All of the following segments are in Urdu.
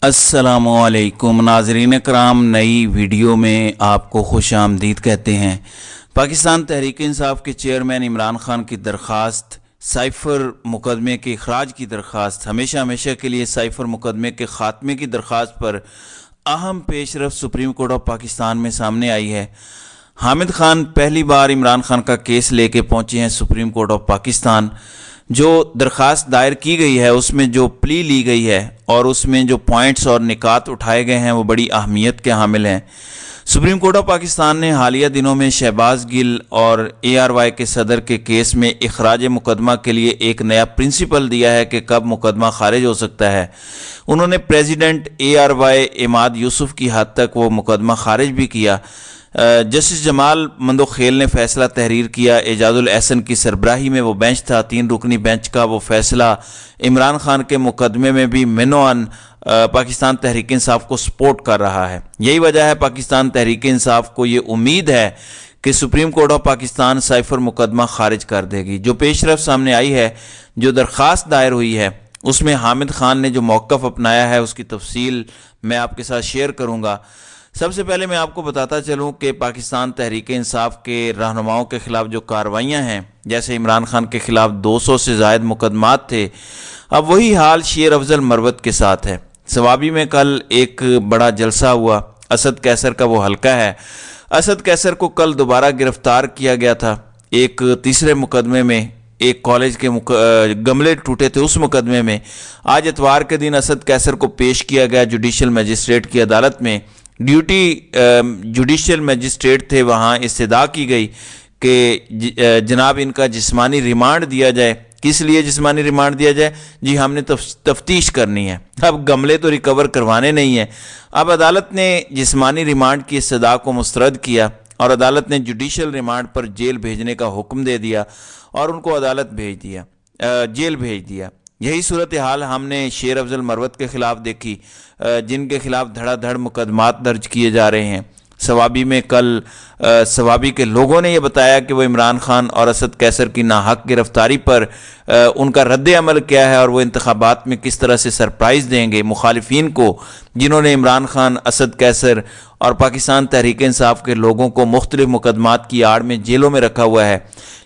السلام علیکم ناظرین کرام، نئی ویڈیو میں آپ کو خوش آمدید کہتے ہیں۔ پاکستان تحریک انصاف کے چیئرمین عمران خان کی درخواست سائفر مقدمے کے اخراج کی درخواست، ہمیشہ کے لیے سائفر مقدمے کے خاتمے کی درخواست پر اہم پیش رفت سپریم کورٹ آف پاکستان میں سامنے آئی ہے۔ حامد خان پہلی بار عمران خان کا کیس لے کے پہنچے ہیں سپریم کورٹ آف پاکستان۔ جو درخواست دائر کی گئی ہے اس میں جو پلی لی گئی ہے اور اس میں جو پوائنٹس اور نکات اٹھائے گئے ہیں وہ بڑی اہمیت کے حامل ہیں۔ سپریم کورٹ آف پاکستان نے حالیہ دنوں میں شہباز گل اور ARY کے صدر کے کیس میں اخراج مقدمہ کے لیے ایک نیا پرنسپل دیا ہے کہ کب مقدمہ خارج ہو سکتا ہے۔ انہوں نے پریزیڈنٹ ARY اماد یوسف کی حد تک وہ مقدمہ خارج بھی کیا۔ جسٹس جمال مندوخیل نے فیصلہ تحریر کیا۔ اعجاز الاحسن کی سربراہی میں وہ بینچ تھا۔ 3 رکنی بینچ کا وہ فیصلہ عمران خان کے مقدمے میں بھی منوعاً پاکستان تحریک انصاف کو سپورٹ کر رہا ہے۔ یہی وجہ ہے پاکستان تحریک انصاف کو یہ امید ہے کہ supreme court of Pakistan cipher مقدمہ خارج کر دے گی۔ جو پیش رفت سامنے آئی ہے، جو درخواست دائر ہوئی ہے، اس میں حامد خان نے جو موقف اپنایا ہے اس کی تفصیل میں آپ کے ساتھ شیئر کروں گا۔ سب سے پہلے میں آپ کو بتاتا چلوں کہ پاکستان تحریک انصاف کے رہنماؤں کے خلاف جو کارروائیاں ہیں، جیسے عمران خان کے خلاف 200 سے زائد مقدمات تھے، اب وہی حال شیر افضل مروت کے ساتھ ہے۔ ثوابی میں کل ایک بڑا جلسہ ہوا۔ اسد کیسر کا وہ حلقہ ہے۔ اسد کیسر کو کل دوبارہ گرفتار کیا گیا تھا ایک تیسرے مقدمے میں، ایک کالج کے گملے ٹوٹے تھے اس مقدمے میں۔ آج اتوار کے دن اسد کیسر کو پیش کیا گیا جوڈیشل مجسٹریٹ کی عدالت میں۔ ڈیوٹی جوڈیشل مجسٹریٹ تھے، وہاں استدعا کی گئی کہ جناب ان کا جسمانی ریمانڈ دیا جائے۔ کس لیے جسمانی ریمانڈ دیا جائے؟ جی ہم نے تفتیش کرنی ہے۔ اب گملے تو ریکور کروانے نہیں ہیں۔ اب عدالت نے جسمانی ریمانڈ کی استدعا کو مسترد کیا اور عدالت نے جوڈیشل ریمانڈ پر جیل بھیجنے کا حکم دے دیا اور ان کو جیل بھیج دیا۔ یہی صورتحال ہم نے شیر افضل مروت کے خلاف دیکھی، جن کے خلاف دھڑا دھڑ مقدمات درج کیے جا رہے ہیں۔ ثوابی میں کل ثوابی کے لوگوں نے یہ بتایا کہ وہ عمران خان اور اسد کیسر کی ناحق گرفتاری پر ان کا رد عمل کیا ہے اور وہ انتخابات میں کس طرح سے سرپرائز دیں گے مخالفین کو، جنہوں نے عمران خان، اسد کیسر اور پاکستان تحریک انصاف کے لوگوں کو مختلف مقدمات کی آڑ میں جیلوں میں رکھا ہوا ہے۔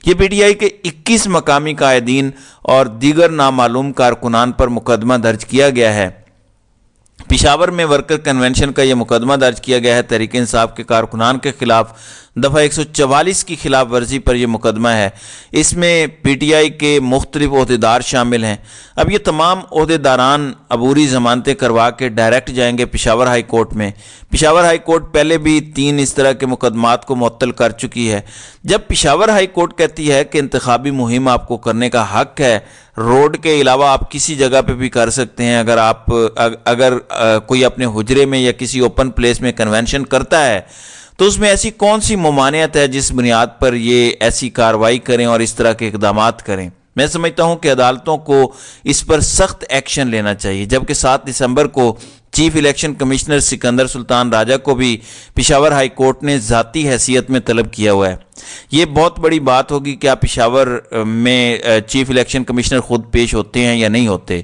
یہ PTI کے 21 مقامی قائدین اور دیگر نامعلوم کارکنان پر مقدمہ درج کیا گیا ہے۔ پشاور میں ورکر کنونشن کا یہ مقدمہ درج کیا گیا ہے تحریک انصاف کے کارکنان کے خلاف۔ دفعہ 144 کی خلاف ورزی پر یہ مقدمہ ہے۔ اس میں PTI کے مختلف عہدیدار شامل ہیں۔ اب یہ تمام عہدیداران عبوری ضمانتیں کروا کے ڈائریکٹ جائیں گے پشاور ہائی کورٹ میں۔ پشاور ہائی کورٹ پہلے بھی 3 اس طرح کے مقدمات کو معطل کر چکی ہے۔ جب پشاور ہائی کورٹ کہتی ہے کہ انتخابی مہم آپ کو کرنے کا حق ہے، روڈ کے علاوہ آپ کسی جگہ پہ بھی کر سکتے ہیں، اگر کوئی اپنے حجرے میں یا کسی اوپن پلیس میں کنونشن کرتا ہے تو اس میں ایسی کون سی ممانعت ہے جس بنیاد پر یہ ایسی کارروائی کریں اور اس طرح کے اقدامات کریں؟ میں سمجھتا ہوں کہ عدالتوں کو اس پر سخت ایکشن لینا چاہیے، جبکہ 7 دسمبر کو چیف الیکشن کمشنر سکندر سلطان راجہ کو بھی پشاور ہائی کورٹ نے ذاتی حیثیت میں طلب کیا ہوا ہے۔ یہ بہت بڑی بات ہوگی کہ آپ پشاور میں چیف الیکشن کمشنر خود پیش ہوتے ہیں یا نہیں ہوتے۔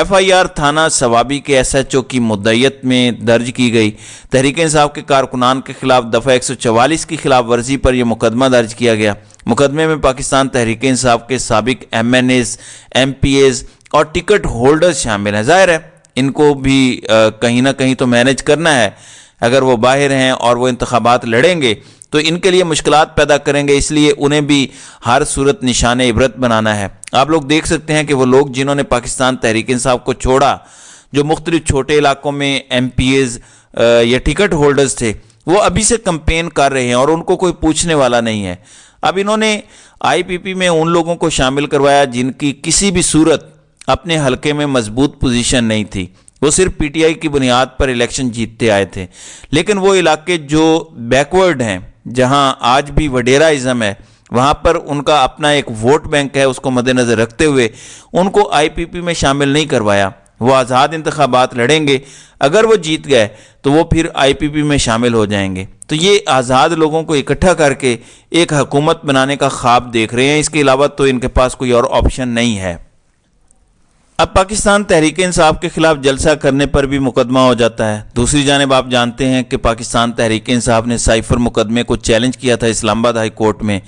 FIR تھانہ ثوابی کے SHO کی مدعیت میں درج کی گئی۔ تحریک انصاف کے کارکنان کے خلاف دفعہ 144 کی خلاف ورزی پر یہ مقدمہ درج کیا گیا۔ مقدمے میں پاکستان تحریک انصاف کے سابق MNAs، MPAs اور ٹکٹ ہولڈرز شامل ہیں۔ ظاہر ہے ان کو بھی کہیں نہ کہیں تو مینج کرنا ہے۔ اگر وہ باہر ہیں اور وہ انتخابات لڑیں گے تو ان کے لیے مشکلات پیدا کریں گے، اس لیے انہیں بھی ہر صورت نشان عبرت بنانا ہے۔ آپ لوگ دیکھ سکتے ہیں کہ وہ لوگ جنہوں نے پاکستان تحریک انصاف کو چھوڑا، جو مختلف چھوٹے علاقوں میں MPAs یا ٹکٹ ہولڈرز تھے، وہ ابھی سے کمپین کر رہے ہیں اور ان کو کوئی پوچھنے والا نہیں ہے۔ اب انہوں نے IPP میں ان لوگوں کو شامل کروایا جن کی کسی بھی صورت اپنے حلقے میں مضبوط پوزیشن نہیں تھی، وہ صرف PTI کی بنیاد پر الیکشن جیتتے آئے تھے۔ لیکن وہ علاقے جو بیکورڈ ہیں، جہاں آج بھی وڈیراازم ہے، وہاں پر ان کا اپنا ایک ووٹ بینک ہے، اس کو مد نظر رکھتے ہوئے ان کو IPP میں شامل نہیں کروایا۔ وہ آزاد انتخابات لڑیں گے، اگر وہ جیت گئے تو وہ پھر IPP میں شامل ہو جائیں گے۔ تو یہ آزاد لوگوں کو اکٹھا کر کے ایک حکومت بنانے کا خواب دیکھ رہے ہیں، اس کے علاوہ تو ان کے پاس کوئی اور آپشن نہیں ہے۔ اب پاکستان تحریک انصاف کے خلاف جلسہ کرنے پر بھی مقدمہ ہو جاتا ہے۔ دوسری جانب آپ جانتے ہیں کہ پاکستان تحریک انصاف نے سائفر مقدمے کو چیلنج کیا تھا اسلام آباد ہائی کورٹ میں۔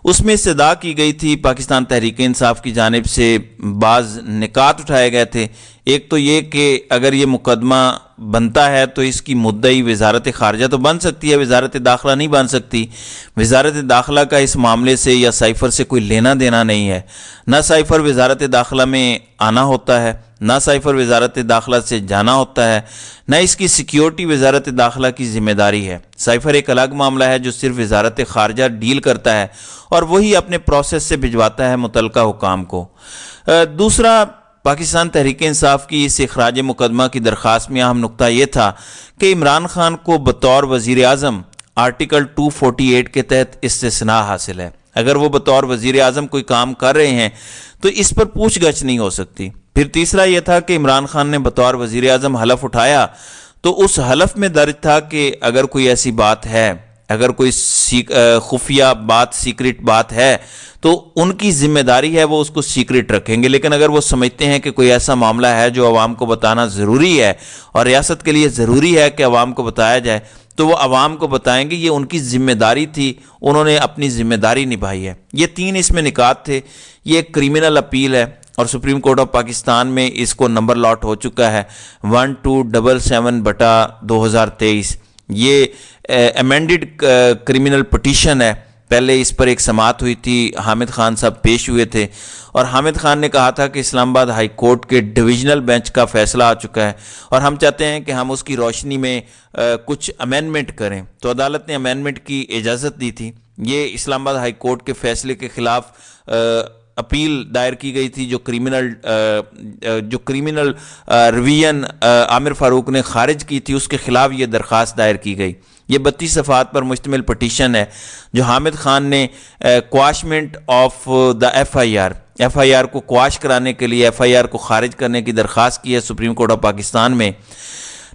اس میں استدعا کی گئی تھی پاکستان تحریک انصاف کی جانب سے بعض نکات اٹھائے گئے تھے۔ ایک تو یہ کہ اگر یہ مقدمہ بنتا ہے تو اس کی مدعی وزارت خارجہ تو بن سکتی ہے، وزارت داخلہ نہیں بن سکتی۔ وزارت داخلہ کا اس معاملے سے یا سائفر سے کوئی لینا دینا نہیں ہے۔ نہ سائفر وزارت داخلہ میں آنا ہوتا ہے، نہ سائفر وزارت داخلہ سے جانا ہوتا ہے، نہ اس کی سیکیورٹی وزارت داخلہ کی ذمہ داری ہے۔ سائفر ایک الگ معاملہ ہے جو صرف وزارت خارجہ ڈیل کرتا ہے اور وہی اپنے پروسیس سے بھجواتا ہے متعلقہ حکام کو۔ دوسرا، پاکستان تحریک انصاف کی اس اخراج مقدمہ کی درخواست میں اہم نقطہ یہ تھا کہ عمران خان کو بطور وزیر اعظم آرٹیکل 248 کے تحت استثناء حاصل ہے۔ اگر وہ بطور وزیر اعظم کوئی کام کر رہے ہیں تو اس پر پوچھ گچھ نہیں ہو سکتی۔ پھر تیسرا یہ تھا کہ عمران خان نے بطور وزیر اعظم حلف اٹھایا تو اس حلف میں درج تھا کہ اگر کوئی ایسی بات ہے، اگر کوئی خفیہ بات، سیکرٹ بات ہے تو ان کی ذمہ داری ہے وہ اس کو سیکرٹ رکھیں گے، لیکن اگر وہ سمجھتے ہیں کہ کوئی ایسا معاملہ ہے جو عوام کو بتانا ضروری ہے اور ریاست کے لیے ضروری ہے کہ عوام کو بتایا جائے تو وہ عوام کو بتائیں گے۔ یہ ان کی ذمہ داری تھی، انہوں نے اپنی ذمہ داری نبھائی ہے۔ یہ تین اس میں نکات تھے۔ یہ ایک کریمنل اپیل ہے اور سپریم کورٹ آف پاکستان میں اس کو نمبر لاٹ ہو چکا ہے 1277/2023۔ یہ ایمینڈڈ کریمنل پٹیشن ہے۔ پہلے اس پر ایک سماعت ہوئی تھی، حامد خان صاحب پیش ہوئے تھے اور حامد خان نے کہا تھا کہ اسلام آباد ہائی کورٹ کے ڈویژنل بینچ کا فیصلہ آ چکا ہے اور ہم چاہتے ہیں کہ ہم اس کی روشنی میں کچھ امینڈمنٹ کریں، تو عدالت نے امینڈمنٹ کی اجازت دی تھی۔ یہ اسلام آباد ہائی کورٹ کے فیصلے کے خلاف اپیل دائر کی گئی تھی جو کریمنل ریویژن عامر فاروق نے خارج کی تھی، اس کے خلاف یہ درخواست دائر کی گئی۔ یہ 32 صفحات پر مشتمل پٹیشن ہے جو حامد خان نے quashment of the F I R کو کواش کرانے کے لیے ایف آئی آر کو خارج کرنے کی درخواست کی ہے سپریم کورٹ آف پاکستان میں۔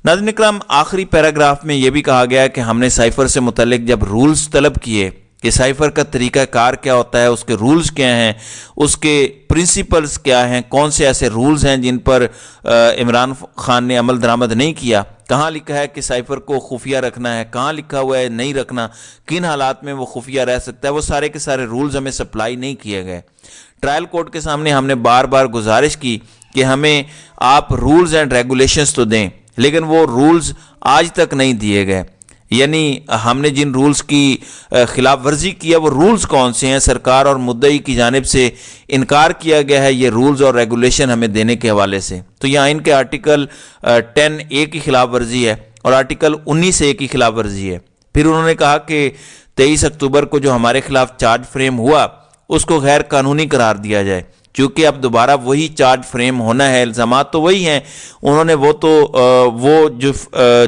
ناظرین اکرام، آخری پیراگراف میں یہ بھی کہا گیا ہے کہ ہم نے سائفر سے متعلق جب رولز طلب کیے کہ سائفر کا طریقہ کار کیا ہوتا ہے، اس کے رولز کیا ہیں، اس کے پرنسپلز کیا ہیں، کون سے ایسے رولز ہیں جن پر عمران خان نے عمل درآمد نہیں کیا، کہاں لکھا ہے کہ سائفر کو خفیہ رکھنا ہے، کہاں لکھا ہوا ہے نہیں رکھنا، کن حالات میں وہ خفیہ رہ سکتا ہے، وہ سارے کے سارے رولز ہمیں سپلائی نہیں کیے گئے۔ ٹرائل کورٹ کے سامنے ہم نے بار بار گزارش کی کہ ہمیں آپ رولز اینڈ ریگولیشنز تو دیں، لیکن وہ رولز آج تک نہیں دیے گئے۔ یعنی ہم نے جن رولز کی خلاف ورزی کی ہے وہ رولز کون سے ہیں، سرکار اور مدعی کی جانب سے انکار کیا گیا ہے یہ رولز اور ریگولیشن ہمیں دینے کے حوالے سے۔ تو یہاں ان کے آرٹیکل 10A کی خلاف ورزی ہے اور آرٹیکل 19A کی خلاف ورزی ہے۔ پھر انہوں نے کہا کہ 23 اکتوبر کو جو ہمارے خلاف چارج فریم ہوا اس کو غیر قانونی قرار دیا جائے، چونکہ اب دوبارہ وہی چارج فریم ہونا ہے، الزامات تو وہی ہیں۔ انہوں نے وہ جو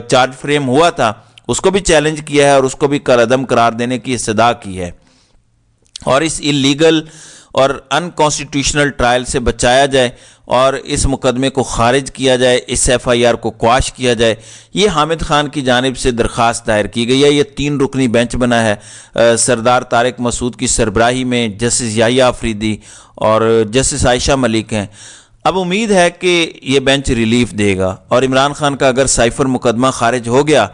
چارج فریم ہوا تھا اس کو بھی چیلنج کیا ہے اور اس کو بھی کالعدم قرار دینے کی استدعا کی ہے، اور اس اللیگل اور ان کانسٹیٹیوشنل ٹرائل سے بچایا جائے اور اس مقدمے کو خارج کیا جائے، اس ایف آئی آر کو کواش کیا جائے۔ یہ حامد خان کی جانب سے درخواست دائر کی گئی ہے۔ یہ 3 رکنی بینچ بنا ہے سردار طارق مسعود کی سربراہی میں، جسٹس یحییٰ آفریدی اور جسٹس عائشہ ملک ہیں۔ اب امید ہے کہ یہ بینچ ریلیف دے گا اور عمران خان کا اگر سائفر مقدمہ خارج ہو گیا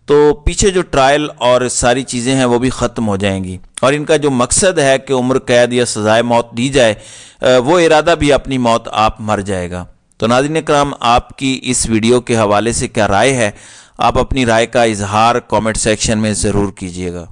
تو پیچھے جو ٹرائل اور ساری چیزیں ہیں وہ بھی ختم ہو جائیں گی، اور ان کا جو مقصد ہے کہ عمر قید یا سزائے موت دی جائے وہ ارادہ بھی اپنی موت آپ مر جائے گا۔ تو ناظرین اکرام، آپ کی اس ویڈیو کے حوالے سے کیا رائے ہے؟ آپ اپنی رائے کا اظہار کامنٹ سیکشن میں ضرور کیجیے گا۔